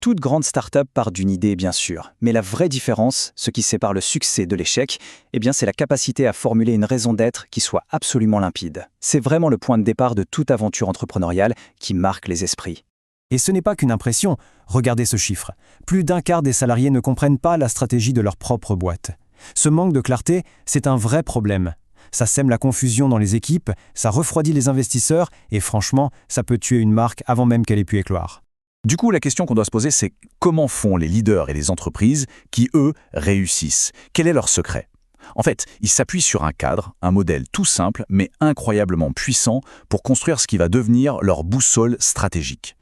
Toute grande start-up part d'une idée, bien sûr, mais la vraie différence, ce qui sépare le succès de l'échec, c'est la capacité à formuler une raison d'être qui soit absolument limpide. C'est vraiment le point de départ de toute aventure entrepreneuriale qui marque les esprits. Et ce n'est pas qu'une impression, regardez ce chiffre. Plus d'un quart des salariés ne comprennent pas la stratégie de leur propre boîte. Ce manque de clarté, c'est un vrai problème. Ça sème la confusion dans les équipes, ça refroidit les investisseurs et franchement, ça peut tuer une marque avant même qu'elle ait pu éclore. Du coup, la question qu'on doit se poser, c'est comment font les leaders et les entreprises qui, eux, réussissent? Quel est leur secret? En fait, ils s'appuient sur un cadre, un modèle tout simple, mais incroyablement puissant pour construire ce qui va devenir leur boussole stratégique.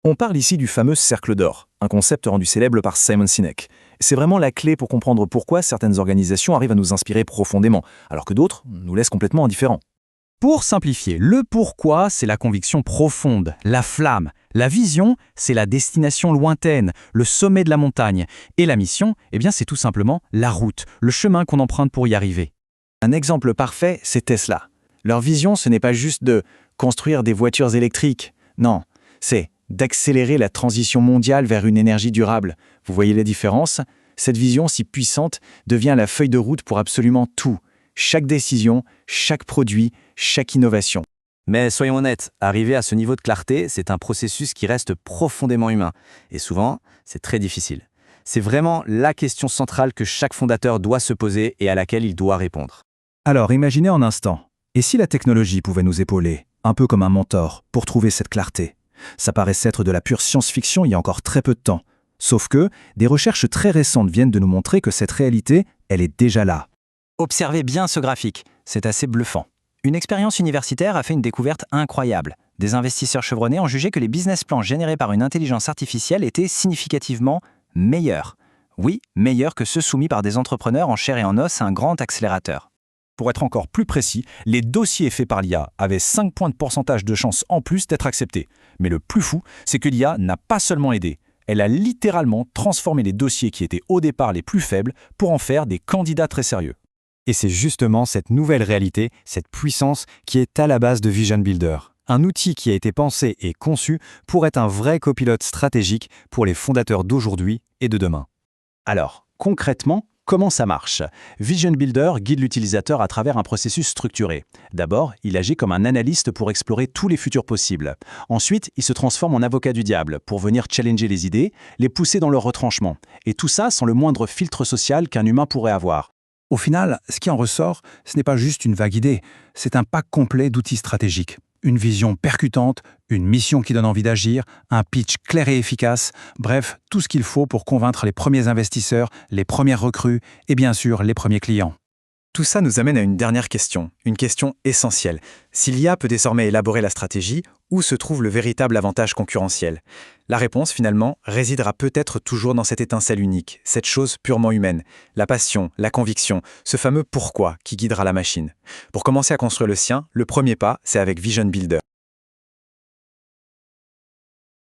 On parle ici du fameux cercle d'or, un concept rendu célèbre par Simon Sinek. C'est vraiment la clé pour comprendre pourquoi certaines organisations arrivent à nous inspirer profondément, alors que d'autres nous laissent complètement indifférents. Pour simplifier, le pourquoi, c'est la conviction profonde, la flamme. La vision, c'est la destination lointaine, le sommet de la montagne. Et la mission, c'est tout simplement la route, le chemin qu'on emprunte pour y arriver. Un exemple parfait, c'est Tesla. Leur vision, ce n'est pas juste de construire des voitures électriques. Non, c'est d'accélérer la transition mondiale vers une énergie durable. Vous voyez la différence? Cette vision si puissante devient la feuille de route pour absolument tout. Chaque décision, chaque produit, chaque innovation. Mais soyons honnêtes, arriver à ce niveau de clarté, c'est un processus qui reste profondément humain. Et souvent, c'est très difficile. C'est vraiment la question centrale que chaque fondateur doit se poser et à laquelle il doit répondre. Alors, imaginez un instant, et si la technologie pouvait nous épauler, un peu comme un mentor, pour trouver cette clarté? Ça paraissait être de la pure science-fiction il y a encore très peu de temps. Sauf que des recherches très récentes viennent de nous montrer que cette réalité, elle est déjà là. Observez bien ce graphique, c'est assez bluffant. Une expérience universitaire a fait une découverte incroyable. Des investisseurs chevronnés ont jugé que les business plans générés par une intelligence artificielle étaient significativement meilleurs. Oui, meilleurs que ceux soumis par des entrepreneurs en chair et en os à un grand accélérateur. Pour être encore plus précis, les dossiers faits par l'IA avaient 5 points de pourcentage de chance en plus d'être acceptés. Mais le plus fou, c'est que l'IA n'a pas seulement aidé, elle a littéralement transformé les dossiers qui étaient au départ les plus faibles pour en faire des candidats très sérieux. Et c'est justement cette nouvelle réalité, cette puissance qui est à la base de Vision Builder. Un outil qui a été pensé et conçu pour être un vrai copilote stratégique pour les fondateurs d'aujourd'hui et de demain. Alors, concrètement, comment ça marche? Vision Builder guide l'utilisateur à travers un processus structuré. D'abord, il agit comme un analyste pour explorer tous les futurs possibles. Ensuite, il se transforme en avocat du diable pour venir challenger les idées, les pousser dans leur retranchement. Et tout ça sans le moindre filtre social qu'un humain pourrait avoir. Au final, ce qui en ressort, ce n'est pas juste une vague idée, c'est un pack complet d'outils stratégiques. Une vision percutante, une mission qui donne envie d'agir, un pitch clair et efficace, bref, tout ce qu'il faut pour convaincre les premiers investisseurs, les premières recrues et bien sûr les premiers clients. Tout ça nous amène à une dernière question, une question essentielle. Si l'IA peut désormais élaborer la stratégie, où se trouve le véritable avantage concurrentiel? La réponse, finalement, résidera peut-être toujours dans cette étincelle unique, cette chose purement humaine, la passion, la conviction, ce fameux pourquoi qui guidera la machine. Pour commencer à construire le sien, le premier pas, c'est avec Vision Builder.